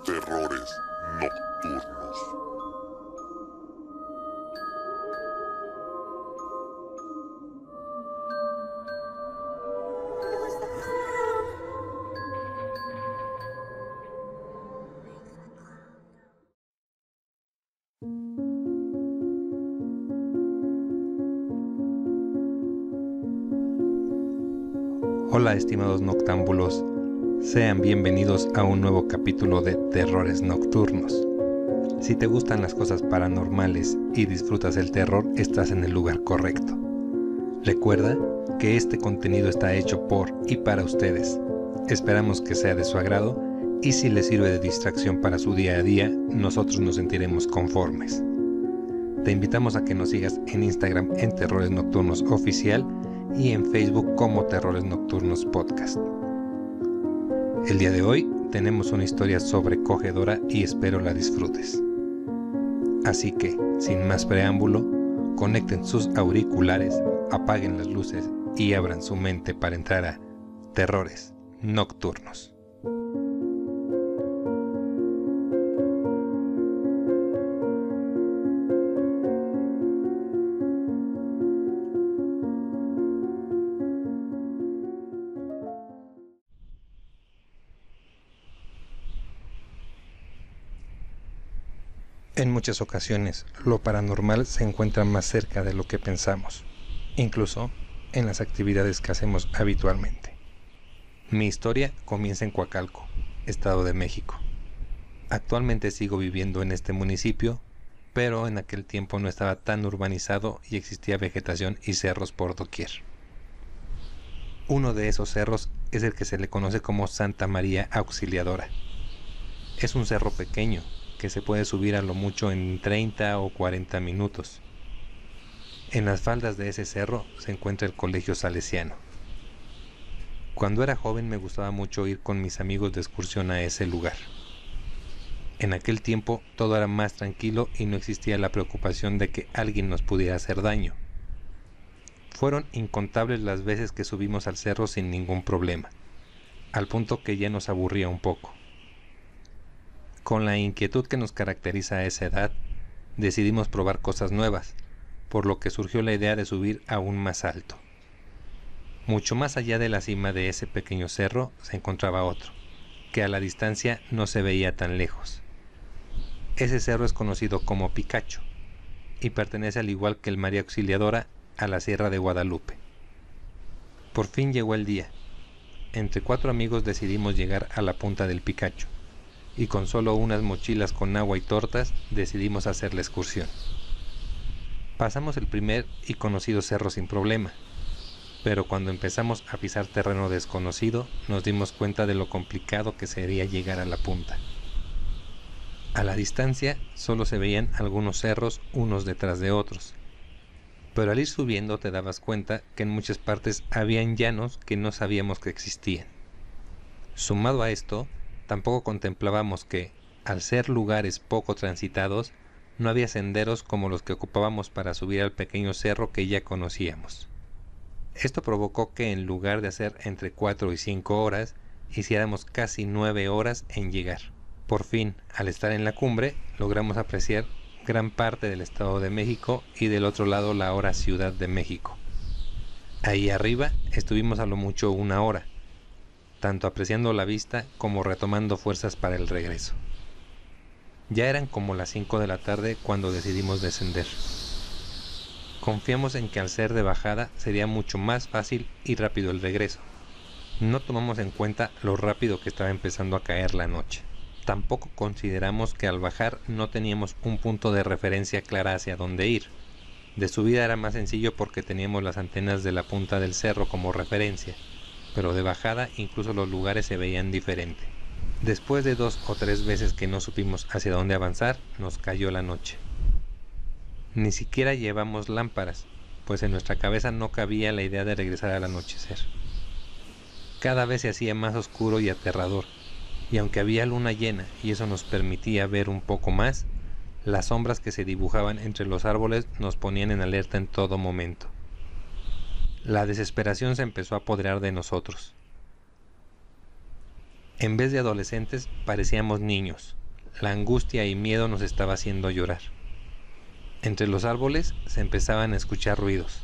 Terrores nocturnos. Hola estimados noctámbulos, sean bienvenidos a un nuevo capítulo de Terrores Nocturnos. Si te gustan las cosas paranormales y disfrutas el terror, estás en el lugar correcto. Recuerda que este contenido está hecho por y para ustedes. Esperamos que sea de su agrado y si les sirve de distracción para su día a día, nosotros nos sentiremos conformes. Te invitamos a que nos sigas en Instagram en Terrores Nocturnos Oficial y en Facebook como Terrores Nocturnos Podcast. El día de hoy tenemos una historia sobrecogedora y espero la disfrutes. Así que, sin más preámbulo, conecten sus auriculares, apaguen las luces y abran su mente para entrar a Terrores Nocturnos. En muchas ocasiones, lo paranormal se encuentra más cerca de lo que pensamos, incluso en las actividades que hacemos habitualmente. Mi historia comienza en Coacalco, Estado de México. Actualmente sigo viviendo en este municipio, pero en aquel tiempo no estaba tan urbanizado y existía vegetación y cerros por doquier. Uno de esos cerros es el que se le conoce como Santa María Auxiliadora. Es un cerro pequeño, que se puede subir a lo mucho en 30 o 40 minutos. En las faldas de ese cerro se encuentra el Colegio Salesiano. Cuando era joven me gustaba mucho ir con mis amigos de excursión a ese lugar. En aquel tiempo todo era más tranquilo y no existía la preocupación de que alguien nos pudiera hacer daño. Fueron incontables las veces que subimos al cerro sin ningún problema, al punto que ya nos aburría un poco. Con la inquietud que nos caracteriza a esa edad, decidimos probar cosas nuevas, por lo que surgió la idea de subir aún más alto. Mucho más allá de la cima de ese pequeño cerro se encontraba otro, que a la distancia no se veía tan lejos. Ese cerro es conocido como Picacho, y pertenece al igual que el María Auxiliadora a la Sierra de Guadalupe. Por fin llegó el día. Entre 4 amigos decidimos llegar a la punta del Picacho, y con solo unas mochilas con agua y tortas decidimos hacer la excursión. Pasamos el primer y conocido cerro sin problema, pero cuando empezamos a pisar terreno desconocido nos dimos cuenta de lo complicado que sería llegar a la punta. A la distancia solo se veían algunos cerros unos detrás de otros, pero al ir subiendo te dabas cuenta que en muchas partes habían llanos que no sabíamos que existían. Sumado a esto, tampoco contemplábamos que, al ser lugares poco transitados, no había senderos como los que ocupábamos para subir al pequeño cerro que ya conocíamos. Esto provocó que en lugar de hacer entre 4 y 5 horas, hiciéramos casi 9 horas en llegar. Por fin, al estar en la cumbre, logramos apreciar gran parte del Estado de México y del otro lado la ahora Ciudad de México. Ahí arriba estuvimos a lo mucho 1 hora, tanto apreciando la vista como retomando fuerzas para el regreso. Ya eran como las 5 de la tarde cuando decidimos descender. Confiamos en que al ser de bajada sería mucho más fácil y rápido el regreso. No tomamos en cuenta lo rápido que estaba empezando a caer la noche. Tampoco consideramos que al bajar no teníamos un punto de referencia clara hacia dónde ir. De subida era más sencillo porque teníamos las antenas de la punta del cerro como referencia, pero de bajada incluso los lugares se veían diferente. Después de 2 o 3 veces que no supimos hacia dónde avanzar, nos cayó la noche. Ni siquiera llevamos lámparas, pues en nuestra cabeza no cabía la idea de regresar al anochecer. Cada vez se hacía más oscuro y aterrador, y aunque había luna llena y eso nos permitía ver un poco más, Las sombras que se dibujaban entre los árboles nos ponían en alerta en todo momento. La desesperación se empezó a apoderar de nosotros. En vez de adolescentes, parecíamos niños. La angustia y miedo nos estaba haciendo llorar. Entre los árboles se empezaban a escuchar ruidos.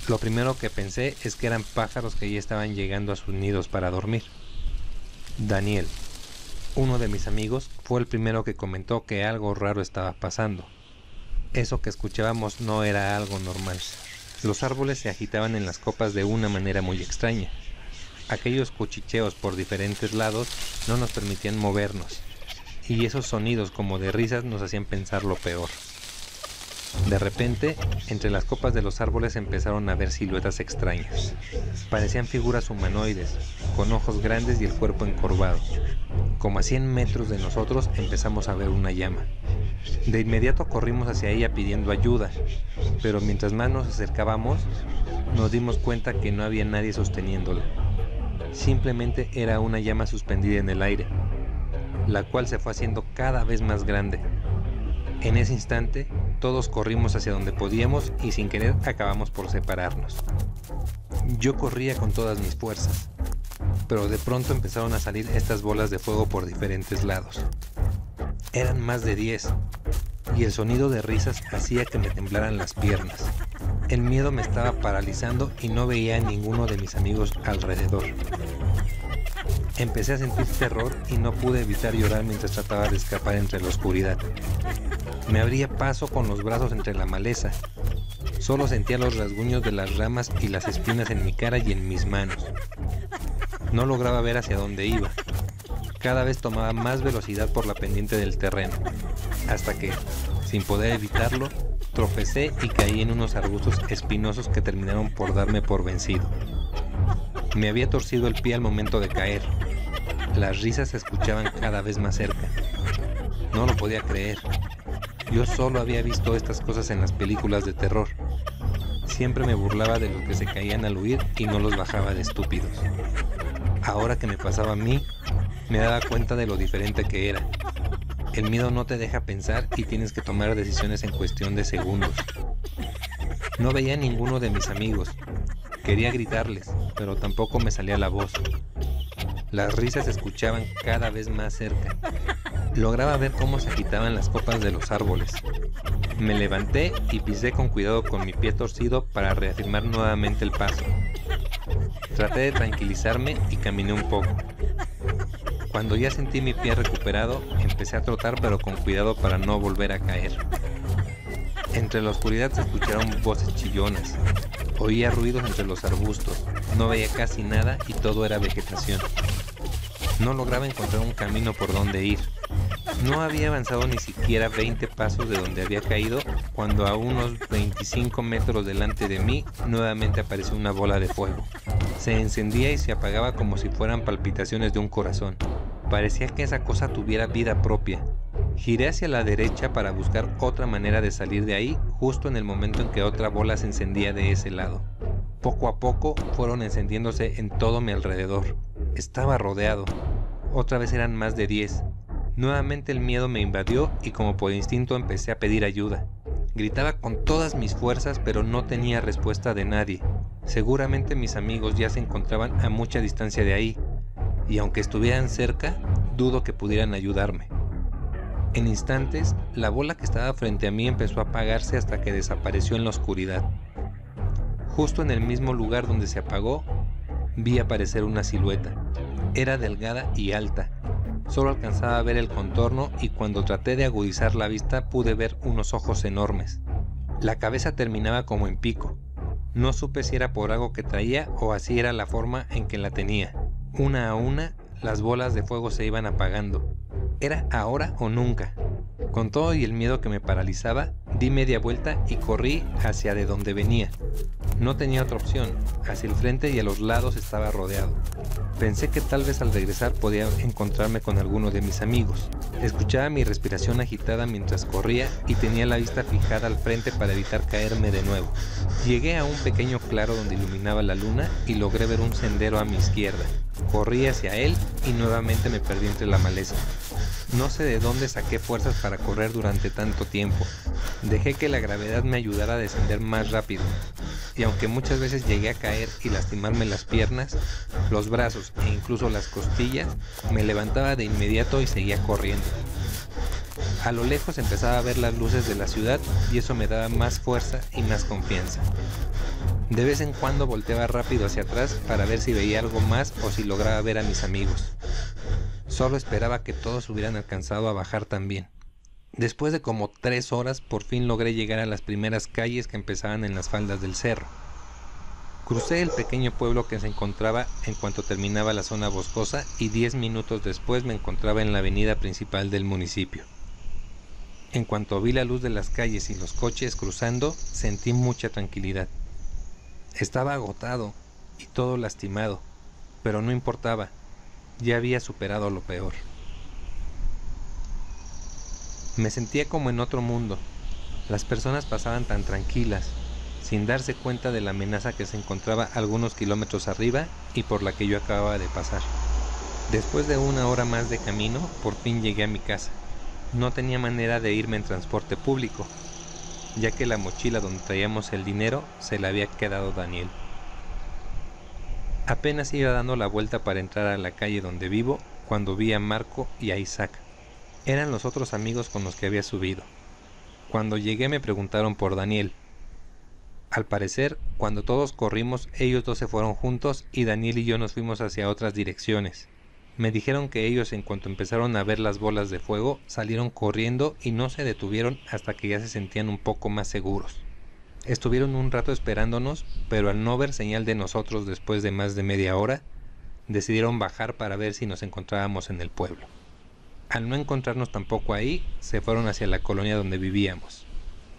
Lo primero que pensé es que eran pájaros que ya estaban llegando a sus nidos para dormir. Daniel, uno de mis amigos, fue el primero que comentó que algo raro estaba pasando. Eso que escuchábamos no era algo normal. Los árboles se agitaban en las copas de una manera muy extraña. Aquellos cuchicheos por diferentes lados no nos permitían movernos, y esos sonidos como de risas nos hacían pensar lo peor. De repente, entre las copas de los árboles empezaron a ver siluetas extrañas. Parecían figuras humanoides, con ojos grandes y el cuerpo encorvado. Como a 100 metros de nosotros empezamos a ver una llama. De inmediato corrimos hacia ella pidiendo ayuda, pero mientras más nos acercábamos, nos dimos cuenta que no había nadie sosteniéndola. Simplemente era una llama suspendida en el aire, la cual se fue haciendo cada vez más grande. En ese instante, todos corrimos hacia donde podíamos y sin querer acabamos por separarnos. Yo corría con todas mis fuerzas, pero de pronto empezaron a salir estas bolas de fuego por diferentes lados. Eran más de 10, y el sonido de risas hacía que me temblaran las piernas. El miedo me estaba paralizando y no veía a ninguno de mis amigos alrededor. Empecé a sentir terror y no pude evitar llorar mientras trataba de escapar entre la oscuridad. Me abría paso con los brazos entre la maleza. Solo sentía los rasguños de las ramas y las espinas en mi cara y en mis manos. No lograba ver hacia dónde iba. Cada vez tomaba más velocidad por la pendiente del terreno, hasta que, sin poder evitarlo, tropecé y caí en unos arbustos espinosos que terminaron por darme por vencido. Me había torcido el pie al momento de caer. Las risas se escuchaban cada vez más cerca. No lo podía creer. Yo solo había visto estas cosas en las películas de terror. Siempre me burlaba de los que se caían al huir y no los bajaba de estúpidos. Ahora que me pasaba a mí, me daba cuenta de lo diferente que era. El miedo no te deja pensar y tienes que tomar decisiones en cuestión de segundos. No veía a ninguno de mis amigos. Quería gritarles, pero tampoco me salía la voz. Las risas se escuchaban cada vez más cerca. Lograba ver cómo se agitaban las copas de los árboles. Me levanté y pisé con cuidado con mi pie torcido para reafirmar nuevamente el paso. Traté de tranquilizarme y caminé un poco. Cuando ya sentí mi pie recuperado, empecé a trotar pero con cuidado para no volver a caer. Entre la oscuridad se escucharon voces chillonas. Oía ruidos entre los arbustos. No veía casi nada y todo era vegetación. No lograba encontrar un camino por donde ir. No había avanzado ni siquiera 20 pasos de donde había caído cuando a unos 25 metros delante de mí nuevamente apareció una bola de fuego. Se encendía y se apagaba como si fueran palpitaciones de un corazón. Parecía que esa cosa tuviera vida propia. Giré hacia la derecha para buscar otra manera de salir de ahí justo en el momento en que otra bola se encendía de ese lado. Poco a poco fueron encendiéndose en todo mi alrededor. Estaba rodeado. Otra vez eran más de 10. Nuevamente el miedo me invadió y como por instinto empecé a pedir ayuda. Gritaba con todas mis fuerzas pero no tenía respuesta de nadie. Seguramente mis amigos ya se encontraban a mucha distancia de ahí, y aunque estuvieran cerca, dudo que pudieran ayudarme. En instantes, la bola que estaba frente a mí empezó a apagarse hasta que desapareció en la oscuridad. Justo en el mismo lugar donde se apagó, vi aparecer una silueta. Era delgada y alta. Solo alcanzaba a ver el contorno y cuando traté de agudizar la vista pude ver unos ojos enormes. La cabeza terminaba como en pico. No supe si era por algo que traía o así era la forma en que la tenía. Una a una, las bolas de fuego se iban apagando. Era ahora o nunca. Con todo y el miedo que me paralizaba, di media vuelta y corrí hacia de donde venía. No tenía otra opción. Hacia el frente y a los lados estaba rodeado. Pensé que tal vez al regresar podía encontrarme con alguno de mis amigos. Escuchaba mi respiración agitada mientras corría y tenía la vista fijada al frente para evitar caerme de nuevo. Llegué a un pequeño claro donde iluminaba la luna y logré ver un sendero a mi izquierda. Corrí hacia él y nuevamente me perdí entre la maleza. No sé de dónde saqué fuerzas para correr durante tanto tiempo. Dejé que la gravedad me ayudara a descender más rápido. Y aunque muchas veces llegué a caer y lastimarme las piernas, los brazos e incluso las costillas, me levantaba de inmediato y seguía corriendo. A lo lejos empezaba a ver las luces de la ciudad y eso me daba más fuerza y más confianza. De vez en cuando volteaba rápido hacia atrás para ver si veía algo más o si lograba ver a mis amigos. Solo esperaba que todos hubieran alcanzado a bajar también. Después de como 3 horas, por fin logré llegar a las primeras calles que empezaban en las faldas del cerro. Crucé el pequeño pueblo que se encontraba en cuanto terminaba la zona boscosa y 10 minutos después me encontraba en la avenida principal del municipio. En cuanto vi la luz de las calles y los coches cruzando, sentí mucha tranquilidad. Estaba agotado y todo lastimado, pero no importaba, ya había superado lo peor. Me sentía como en otro mundo. Las personas pasaban tan tranquilas, sin darse cuenta de la amenaza que se encontraba algunos kilómetros arriba y por la que yo acababa de pasar. Después de 1 hora más de camino, por fin llegué a mi casa. No tenía manera de irme en transporte público, ya que la mochila donde traíamos el dinero se la había quedado Daniel. Apenas iba dando la vuelta para entrar a la calle donde vivo, cuando vi a Marco y a Isaac. Eran los otros amigos con los que había subido. Cuando llegué me preguntaron por Daniel. Al parecer, cuando todos corrimos, ellos dos se fueron juntos y Daniel y yo nos fuimos hacia otras direcciones. Me dijeron que ellos, en cuanto empezaron a ver las bolas de fuego, salieron corriendo y no se detuvieron hasta que ya se sentían un poco más seguros. Estuvieron un rato esperándonos, pero al no ver señal de nosotros después de más de media hora, decidieron bajar para ver si nos encontrábamos en el pueblo. Al no encontrarnos tampoco ahí, se fueron hacia la colonia donde vivíamos.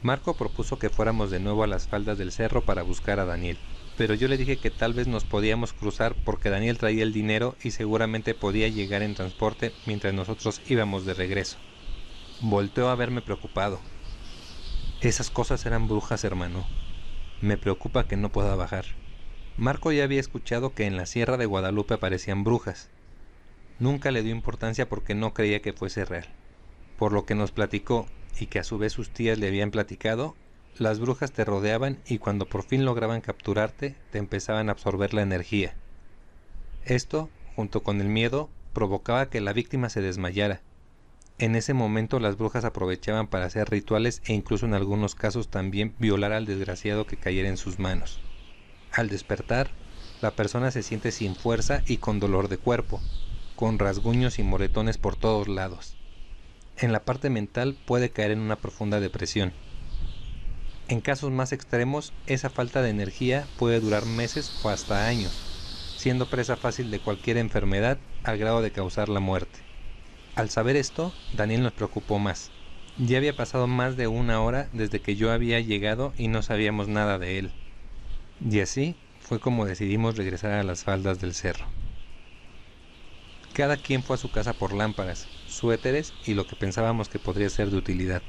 Marco propuso que fuéramos de nuevo a las faldas del cerro para buscar a Daniel, pero yo le dije que tal vez nos podíamos cruzar porque Daniel traía el dinero y seguramente podía llegar en transporte mientras nosotros íbamos de regreso. Volteó a verme preocupado. Esas cosas eran brujas, hermano. Me preocupa que no pueda bajar. Marco ya había escuchado que en la Sierra de Guadalupe aparecían brujas. Nunca le dio importancia porque no creía que fuese real. Por lo que nos platicó, y que a su vez sus tías le habían platicado, las brujas te rodeaban y cuando por fin lograban capturarte, te empezaban a absorber la energía. Esto, junto con el miedo, provocaba que la víctima se desmayara. En ese momento las brujas aprovechaban para hacer rituales e incluso en algunos casos también violar al desgraciado que cayera en sus manos. Al despertar, la persona se siente sin fuerza y con dolor de cuerpo, con rasguños y moretones por todos lados. En la parte mental puede caer en una profunda depresión. En casos más extremos, esa falta de energía puede durar meses o hasta años, siendo presa fácil de cualquier enfermedad al grado de causar la muerte. Al saber esto, Daniel nos preocupó más. Ya había pasado más de 1 hora desde que yo había llegado y no sabíamos nada de él. Y así fue como decidimos regresar a las faldas del cerro. Cada quien fue a su casa por lámparas, suéteres y lo que pensábamos que podría ser de utilidad.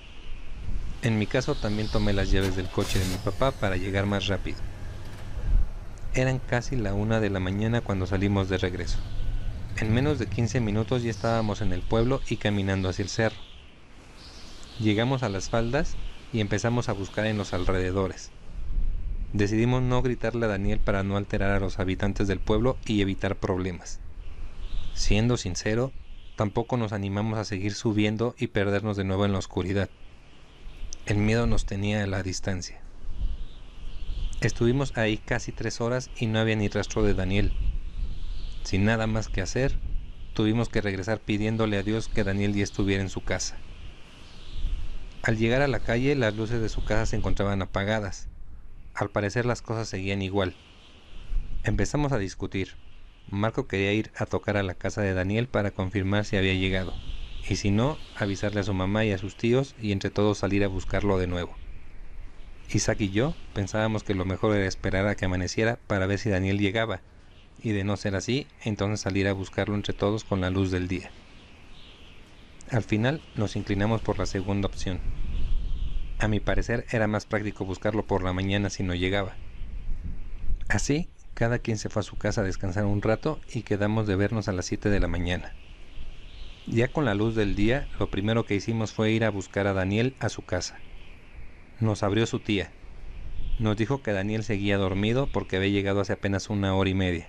En mi caso también tomé las llaves del coche de mi papá para llegar más rápido. Eran casi la 1 de la mañana cuando salimos de regreso. En menos de 15 minutos ya estábamos en el pueblo y caminando hacia el cerro. Llegamos a las faldas y empezamos a buscar en los alrededores. Decidimos no gritarle a Daniel para no alterar a los habitantes del pueblo y evitar problemas. Siendo sincero, tampoco nos animamos a seguir subiendo y perdernos de nuevo en la oscuridad. El miedo nos tenía a la distancia. Estuvimos ahí casi 3 horas y no había ni rastro de Daniel. Sin nada más que hacer, tuvimos que regresar pidiéndole a Dios que Daniel ya estuviera en su casa. Al llegar a la calle, las luces de su casa se encontraban apagadas. Al parecer las cosas seguían igual. Empezamos a discutir. Marco quería ir a tocar a la casa de Daniel para confirmar si había llegado, y si no, avisarle a su mamá y a sus tíos y entre todos salir a buscarlo de nuevo. Isaac y yo pensábamos que lo mejor era esperar a que amaneciera para ver si Daniel llegaba, y de no ser así, entonces salir a buscarlo entre todos con la luz del día. Al final nos inclinamos por la segunda opción. A mi parecer era más práctico buscarlo por la mañana si no llegaba. Así, cada quien se fue a su casa a descansar un rato y quedamos de vernos a las 7 de la mañana. Ya con la luz del día, lo primero que hicimos fue ir a buscar a Daniel a su casa. Nos abrió su tía. Nos dijo que Daniel seguía dormido porque había llegado hace apenas 1 hora y media.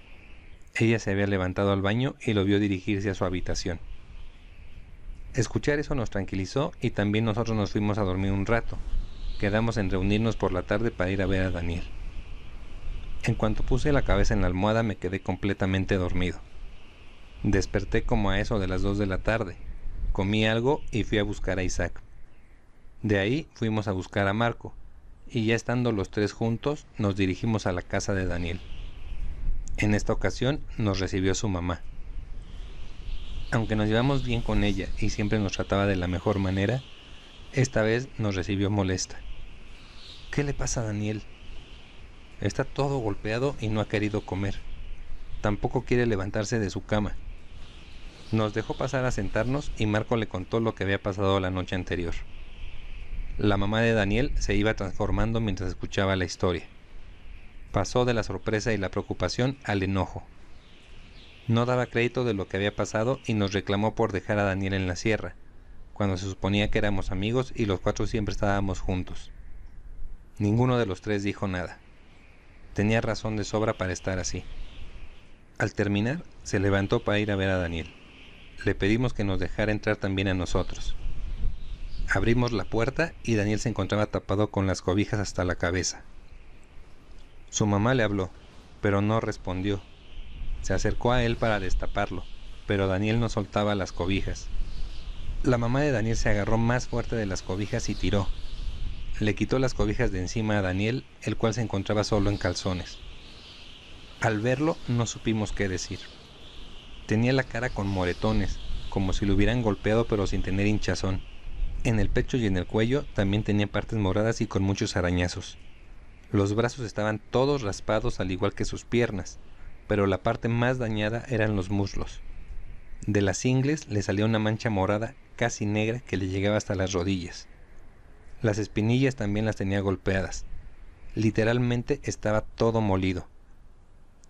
Ella se había levantado al baño y lo vio dirigirse a su habitación. Escuchar eso nos tranquilizó y también nosotros nos fuimos a dormir un rato. Quedamos en reunirnos por la tarde para ir a ver a Daniel. En cuanto puse la cabeza en la almohada me quedé completamente dormido. Desperté como a eso de las 2 de la tarde. Comí algo y fui a buscar a Isaac. De ahí fuimos a buscar a Marco, y ya estando los tres juntos nos dirigimos a la casa de Daniel. En esta ocasión nos recibió su mamá. Aunque nos llevamos bien con ella y siempre nos trataba de la mejor manera, esta vez nos recibió molesta. ¿Qué le pasa a Daniel? Está todo golpeado y no ha querido comer. Tampoco quiere levantarse de su cama. Nos dejó pasar a sentarnos y Marco le contó lo que había pasado la noche anterior. La mamá de Daniel se iba transformando mientras escuchaba la historia. Pasó de la sorpresa y la preocupación al enojo. No daba crédito de lo que había pasado y nos reclamó por dejar a Daniel en la sierra, cuando se suponía que éramos amigos y los cuatro siempre estábamos juntos. Ninguno de los tres dijo nada. Tenía razón de sobra para estar así. Al terminar, se levantó para ir a ver a Daniel. Le pedimos que nos dejara entrar también a nosotros. Abrimos la puerta y Daniel se encontraba tapado con las cobijas hasta la cabeza. Su mamá le habló, pero no respondió. Se acercó a él para destaparlo, pero Daniel no soltaba las cobijas. La mamá de Daniel se agarró más fuerte de las cobijas y tiró. Le quitó las cobijas de encima a Daniel, el cual se encontraba solo en calzones. Al verlo no supimos qué decir. Tenía la cara con moretones, como si lo hubieran golpeado pero sin tener hinchazón. En el pecho y en el cuello también tenía partes moradas y con muchos arañazos. Los brazos estaban todos raspados al igual que sus piernas, pero la parte más dañada eran los muslos. De las ingles le salía una mancha morada casi negra que le llegaba hasta las rodillas. Las espinillas también las tenía golpeadas. Literalmente estaba todo molido.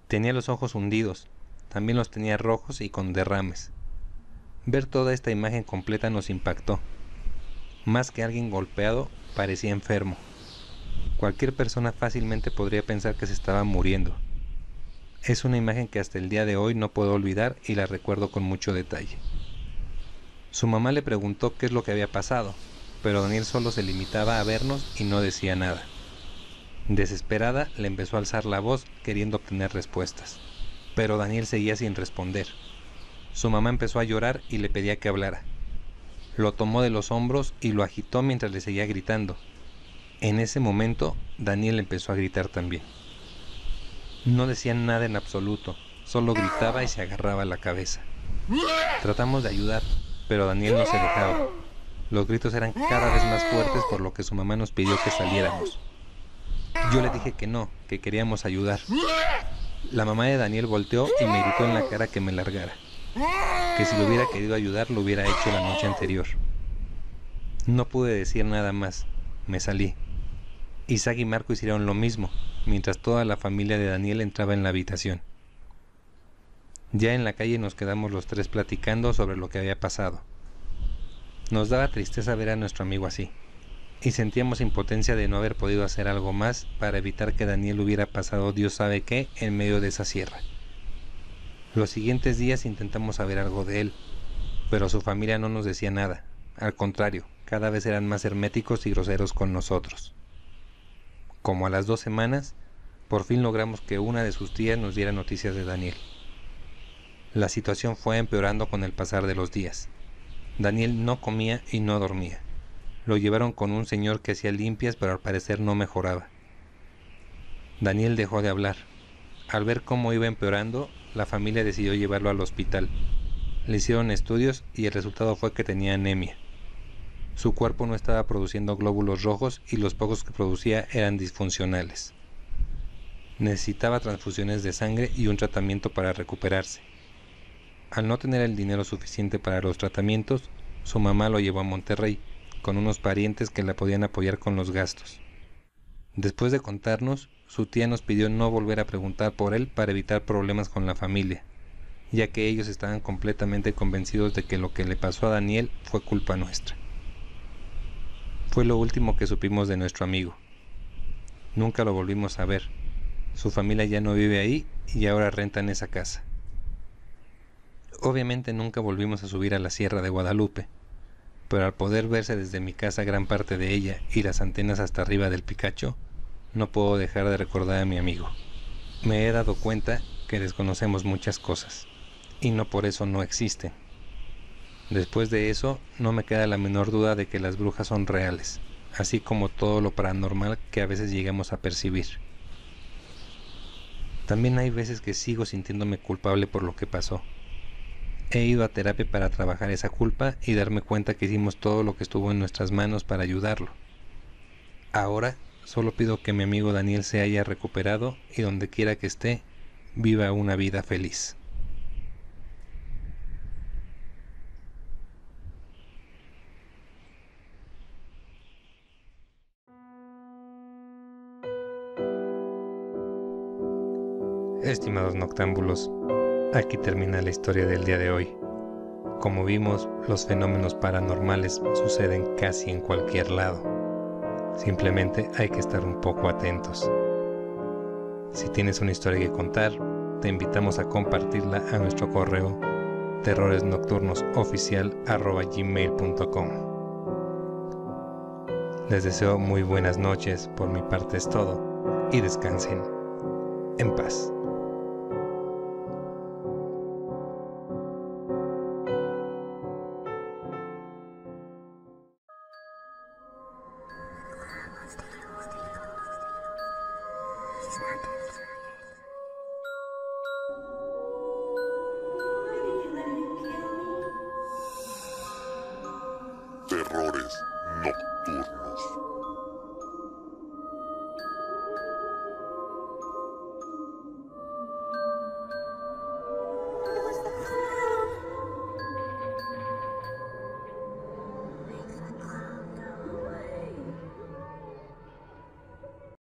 Tenía los ojos hundidos, también los tenía rojos y con derrames. Ver toda esta imagen completa nos impactó. Más que alguien golpeado, parecía enfermo. Cualquier persona fácilmente podría pensar que se estaba muriendo. Es una imagen que hasta el día de hoy no puedo olvidar y la recuerdo con mucho detalle. Su mamá le preguntó qué es lo que había pasado, pero Daniel solo se limitaba a vernos y no decía nada. Desesperada, le empezó a alzar la voz queriendo obtener respuestas, pero Daniel seguía sin responder. Su mamá empezó a llorar y le pedía que hablara. Lo tomó de los hombros y lo agitó mientras le seguía gritando. En ese momento, Daniel empezó a gritar también. No decía nada en absoluto, solo gritaba y se agarraba la cabeza. Tratamos de ayudar, pero Daniel no se dejaba. Los gritos eran cada vez más fuertes, por lo que su mamá nos pidió que saliéramos. Yo le dije que no, que queríamos ayudar. La mamá de Daniel volteó y me gritó en la cara que me largara, que si lo hubiera querido ayudar lo hubiera hecho la noche anterior. No pude decir nada más, me salí. Isaac y Marco hicieron lo mismo, mientras toda la familia de Daniel entraba en la habitación. Ya en la calle nos quedamos los tres platicando sobre lo que había pasado. Nos daba tristeza ver a nuestro amigo así, y sentíamos impotencia de no haber podido hacer algo más para evitar que Daniel hubiera pasado Dios sabe qué en medio de esa sierra. Los siguientes días intentamos saber algo de él, pero su familia no nos decía nada. Al contrario, cada vez eran más herméticos y groseros con nosotros. Como a las 2 semanas, por fin logramos que una de sus tías nos diera noticias de Daniel. La situación fue empeorando con el pasar de los días. Daniel no comía y no dormía. Lo llevaron con un señor que hacía limpias, pero al parecer no mejoraba. Daniel dejó de hablar. Al ver cómo iba empeorando, la familia decidió llevarlo al hospital. Le hicieron estudios y el resultado fue que tenía anemia. Su cuerpo no estaba produciendo glóbulos rojos y los pocos que producía eran disfuncionales. Necesitaba transfusiones de sangre y un tratamiento para recuperarse. Al no tener el dinero suficiente para los tratamientos, su mamá lo llevó a Monterrey, con unos parientes que la podían apoyar con los gastos. Después de contarnos, su tía nos pidió no volver a preguntar por él para evitar problemas con la familia, ya que ellos estaban completamente convencidos de que lo que le pasó a Daniel fue culpa nuestra. Fue lo último que supimos de nuestro amigo. Nunca lo volvimos a ver. Su familia ya no vive ahí y ahora rentan esa casa. Obviamente nunca volvimos a subir a la Sierra de Guadalupe, pero al poder verse desde mi casa gran parte de ella y las antenas hasta arriba del Picacho, no puedo dejar de recordar a mi amigo. Me he dado cuenta que desconocemos muchas cosas, y no por eso no existen. Después de eso, no me queda la menor duda de que las brujas son reales, así como todo lo paranormal que a veces llegamos a percibir. También hay veces que sigo sintiéndome culpable por lo que pasó. He ido a terapia para trabajar esa culpa y darme cuenta que hicimos todo lo que estuvo en nuestras manos para ayudarlo. Ahora solo pido que mi amigo Daniel se haya recuperado y donde quiera que esté, viva una vida feliz. Estimados noctámbulos, aquí termina la historia del día de hoy. Como vimos, los fenómenos paranormales suceden casi en cualquier lado. Simplemente hay que estar un poco atentos. Si tienes una historia que contar, te invitamos a compartirla a nuestro correo terroresnocturnosoficial@gmail.com. Les deseo muy buenas noches, por mi parte es todo, y descansen en paz. Terrores nocturnos.